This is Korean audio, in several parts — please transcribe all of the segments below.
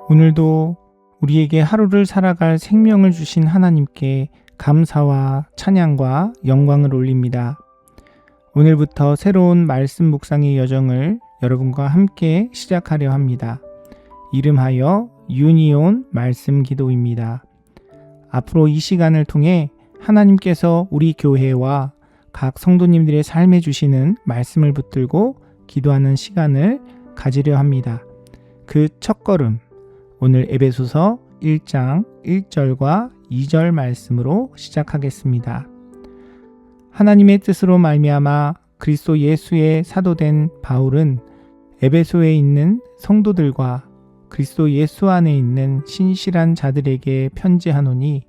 오늘도 우리에게 하루를 살아갈 생명을 주신 하나님께 감사와 찬양과 영광을 올립니다. 오늘부터 새로운 말씀 묵상의 여정을 여러분과 함께 시작하려 합니다. 이름하여 유니온 말씀 기도입니다. 앞으로 이 시간을 통해 하나님께서 우리 교회와 각 성도님들의 삶에 주시는 말씀을 붙들고 기도하는 시간을 가지려 합니다. 그 첫걸음, 오늘 에베소서 1장 1절과 2절 말씀으로 시작하겠습니다. 하나님의 뜻으로 말미암아 그리스도 예수의 사도된 바울은 에베소에 있는 성도들과 그리스도 예수 안에 있는 신실한 자들에게 편지하노니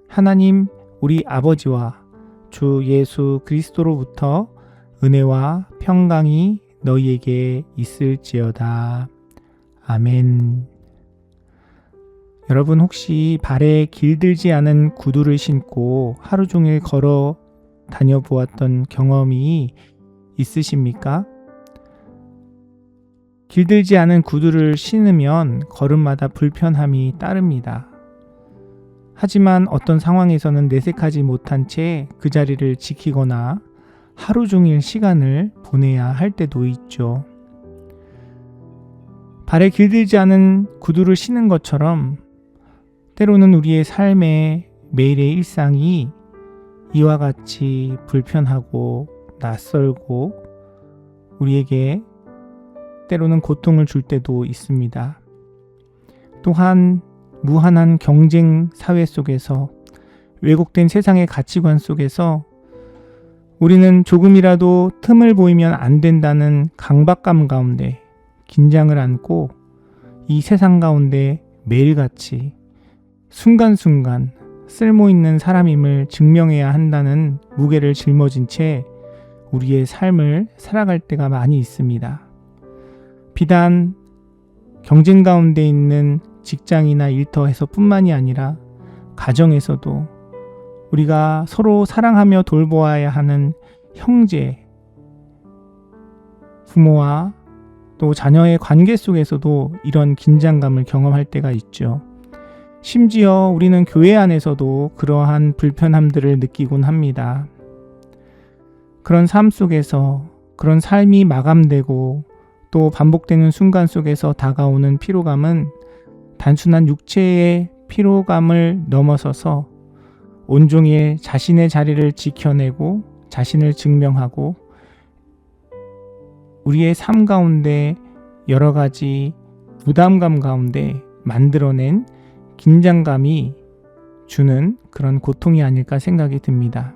하나님 우리 아버지와 주 예수 그리스도로부터 은혜와 평강이 너희에게 있을지어다. 아멘. 여러분 혹시 발에 길들지 않은 구두를 신고 하루 종일 걸어 다녀보았던 경험이 있으십니까? 길들지 않은 구두를 신으면 걸음마다 불편함이 따릅니다. 하지만 어떤 상황에서는 내색하지 못한 채 그 자리를 지키거나 하루 종일 시간을 보내야 할 때도 있죠. 발에 길들지 않은 구두를 신는 것처럼 때로는 우리의 삶의 매일의 일상이 이와 같이 불편하고 낯설고 우리에게 때로는 고통을 줄 때도 있습니다. 또한 무한한 경쟁 사회 속에서 왜곡된 세상의 가치관 속에서 우리는 조금이라도 틈을 보이면 안 된다는 강박감 가운데 긴장을 안고 이 세상 가운데 매일같이 순간순간 쓸모있는 사람임을 증명해야 한다는 무게를 짊어진 채 우리의 삶을 살아갈 때가 많이 있습니다. 비단 경쟁 가운데 있는 직장이나 일터에서 뿐만이 아니라 가정에서도 우리가 서로 사랑하며 돌보아야 하는 형제, 부모와 또 자녀의 관계 속에서도 이런 긴장감을 경험할 때가 있죠. 심지어 우리는 교회 안에서도 그러한 불편함들을 느끼곤 합니다. 그런 삶 속에서 그런 삶이 마감되고 또 반복되는 순간 속에서 다가오는 피로감은 단순한 육체의 피로감을 넘어서서 온종일 자신의 자리를 지켜내고 자신을 증명하고 우리의 삶 가운데 여러 가지 부담감 가운데 만들어낸 긴장감이 주는 그런 고통이 아닐까 생각이 듭니다.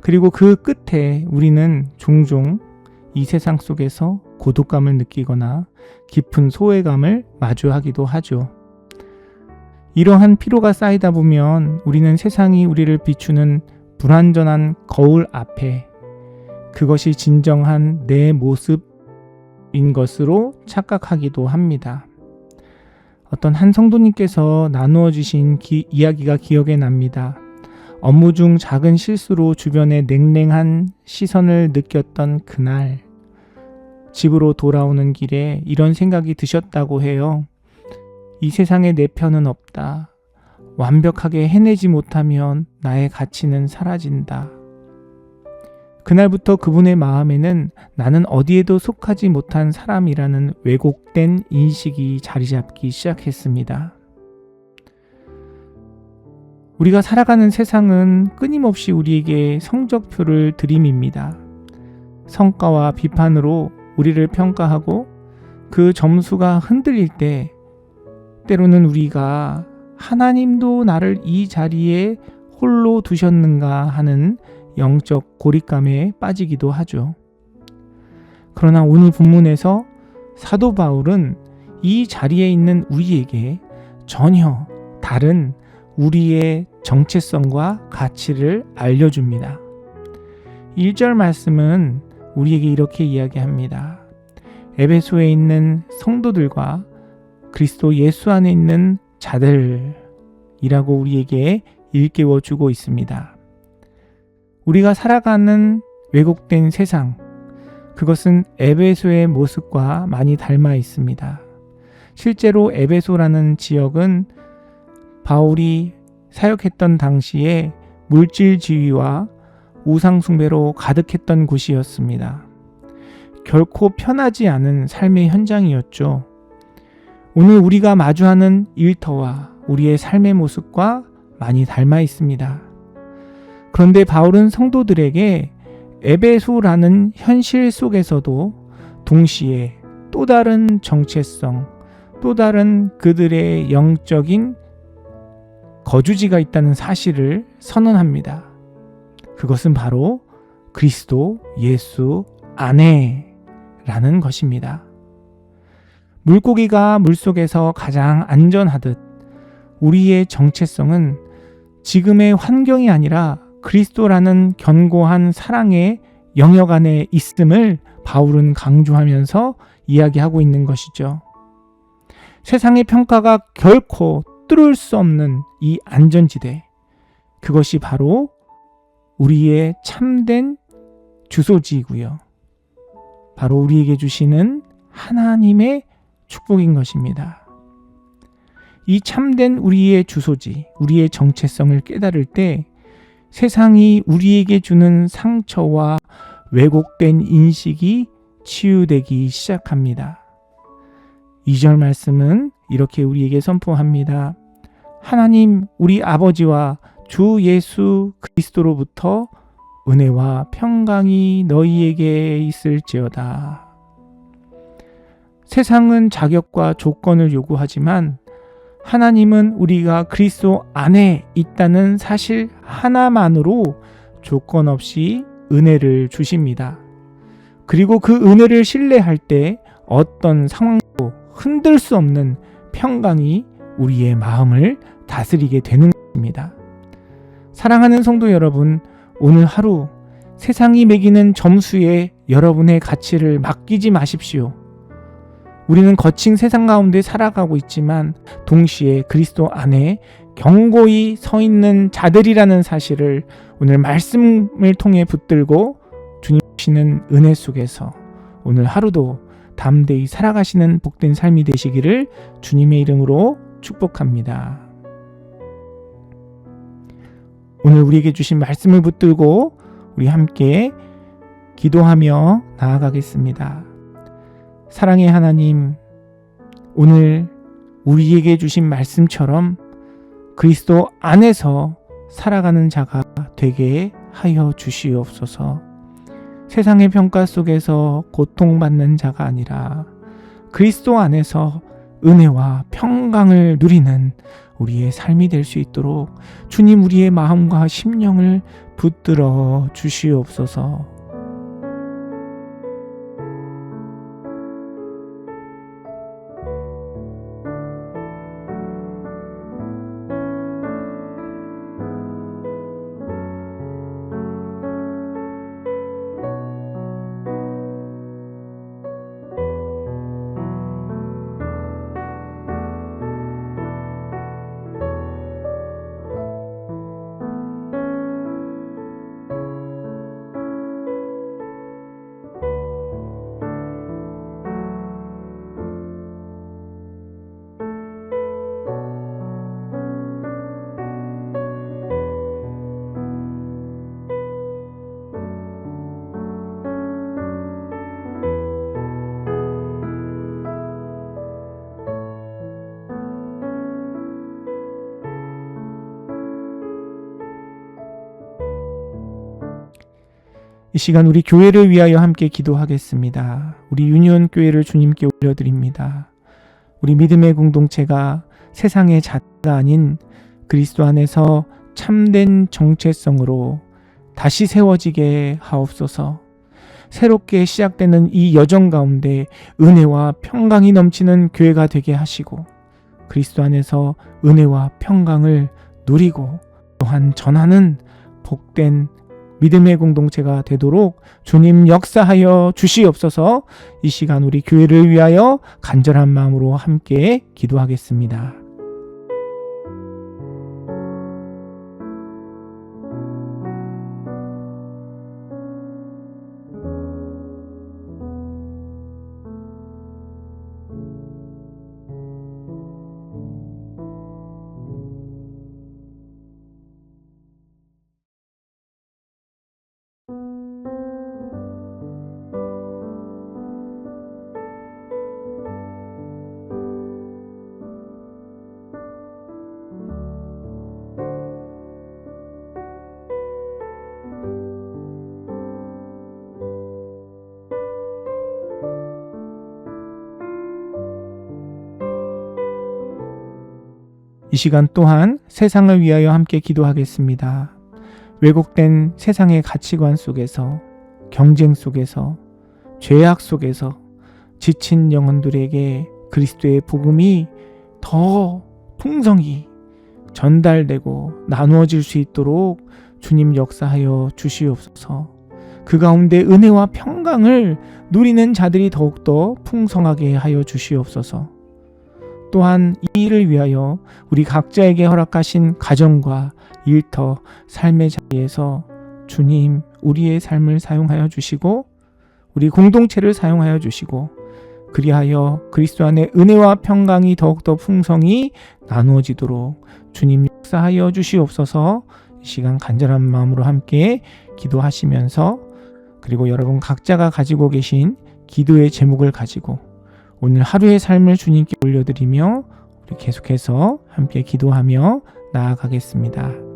그리고 그 끝에 우리는 종종 이 세상 속에서 고독감을 느끼거나 깊은 소외감을 마주하기도 하죠. 이러한 피로가 쌓이다 보면 우리는 세상이 우리를 비추는 불완전한 거울 앞에 그것이 진정한 내 모습인 것으로 착각하기도 합니다. 어떤 한 성도님께서 나누어 주신 이야기가 기억에 납니다. 업무 중 작은 실수로 주변의 냉랭한 시선을 느꼈던 그날, 집으로 돌아오는 길에 이런 생각이 드셨다고 해요. 이 세상에 내 편은 없다. 완벽하게 해내지 못하면 나의 가치는 사라진다. 그날부터 그분의 마음에는 나는 어디에도 속하지 못한 사람이라는 왜곡된 인식이 자리 잡기 시작했습니다. 우리가 살아가는 세상은 끊임없이 우리에게 성적표를 들이밉니다. 성과와 비판으로 우리를 평가하고 그 점수가 흔들릴 때 때로는 우리가 하나님도 나를 이 자리에 홀로 두셨는가 하는 영적 고립감에 빠지기도 하죠. 그러나 오늘 본문에서 사도 바울은 이 자리에 있는 우리에게 전혀 다른 우리의 정체성과 가치를 알려줍니다. 1절 말씀은 우리에게 이렇게 이야기합니다. 에베소에 있는 성도들과 그리스도 예수 안에 있는 자들이라고 우리에게 일깨워 주고 있습니다. 우리가 살아가는 왜곡된 세상, 그것은 에베소의 모습과 많이 닮아 있습니다. 실제로 에베소라는 지역은 바울이 사역했던 당시에 물질주의와 우상숭배로 가득했던 곳이었습니다. 결코 편하지 않은 삶의 현장이었죠. 오늘 우리가 마주하는 일터와 우리의 삶의 모습과 많이 닮아 있습니다. 그런데 바울은 성도들에게 에베소라는 현실 속에서도 동시에 또 다른 정체성, 또 다른 그들의 영적인 거주지가 있다는 사실을 선언합니다. 그것은 바로 그리스도 예수 안에라는 것입니다. 물고기가 물속에서 가장 안전하듯 우리의 정체성은 지금의 환경이 아니라 그리스도라는 견고한 사랑의 영역 안에 있음을 바울은 강조하면서 이야기하고 있는 것이죠. 세상의 평가가 결코 뚫을 수 없는 이 안전지대, 그것이 바로 우리의 참된 주소지이고요. 바로 우리에게 주시는 하나님의 축복인 것입니다. 이 참된 우리의 주소지, 우리의 정체성을 깨달을 때 세상이 우리에게 주는 상처와 왜곡된 인식이 치유되기 시작합니다. 2절 말씀은 이렇게 우리에게 선포합니다. 하나님 우리 아버지와 주 예수 그리스도로부터 은혜와 평강이 너희에게 있을지어다. 세상은 자격과 조건을 요구하지만 하나님은 우리가 그리스도 안에 있다는 사실 하나만으로 조건 없이 은혜를 주십니다. 그리고 그 은혜를 신뢰할 때 어떤 상황도 흔들 수 없는 평강이 우리의 마음을 다스리게 되는 것입니다. 사랑하는 성도 여러분, 오늘 하루 세상이 매기는 점수에 여러분의 가치를 맡기지 마십시오. 우리는 거친 세상 가운데 살아가고 있지만 동시에 그리스도 안에 견고히 서 있는 자들이라는 사실을 오늘 말씀을 통해 붙들고 주님 주시는 은혜 속에서 오늘 하루도 담대히 살아가시는 복된 삶이 되시기를 주님의 이름으로 축복합니다. 오늘 우리에게 주신 말씀을 붙들고 우리 함께 기도하며 나아가겠습니다. 사랑의 하나님, 오늘 우리에게 주신 말씀처럼 그리스도 안에서 살아가는 자가 되게 하여 주시옵소서. 세상의 평가 속에서 고통받는 자가 아니라 그리스도 안에서 은혜와 평강을 누리는 우리의 삶이 될 수 있도록 주님 우리의 마음과 심령을 붙들어 주시옵소서. 이 시간 우리 교회를 위하여 함께 기도하겠습니다. 우리 유니온 교회를 주님께 올려드립니다. 우리 믿음의 공동체가 세상의 잣가 아닌 그리스도 안에서 참된 정체성으로 다시 세워지게 하옵소서. 새롭게 시작되는 이 여정 가운데 은혜와 평강이 넘치는 교회가 되게 하시고 그리스도 안에서 은혜와 평강을 누리고 또한 전하는 복된 믿음의 공동체가 되도록 주님 역사하여 주시옵소서. 이 시간 우리 교회를 위하여 간절한 마음으로 함께 기도하겠습니다. 시간 또한 세상을 위하여 함께 기도하겠습니다. 왜곡된 세상의 가치관 속에서, 경쟁 속에서, 죄악 속에서 지친 영혼들에게 그리스도의 복음이 더 풍성히 전달되고 나누어질 수 있도록 주님 역사하여 주시옵소서. 그 가운데 은혜와 평강을 누리는 자들이 더욱더 풍성하게 하여 주시옵소서. 또한 이 일을 위하여 우리 각자에게 허락하신 가정과 일터, 삶의 자리에서 주님 우리의 삶을 사용하여 주시고 우리 공동체를 사용하여 주시고 그리하여 그리스도 안에 은혜와 평강이 더욱더 풍성히 나누어지도록 주님 역사하여 주시옵소서. 이 시간 간절한 마음으로 함께 기도하시면서 그리고 여러분 각자가 가지고 계신 기도의 제목을 가지고 오늘 하루의 삶을 주님께 올려드리며 우리 계속해서 함께 기도하며 나아가겠습니다.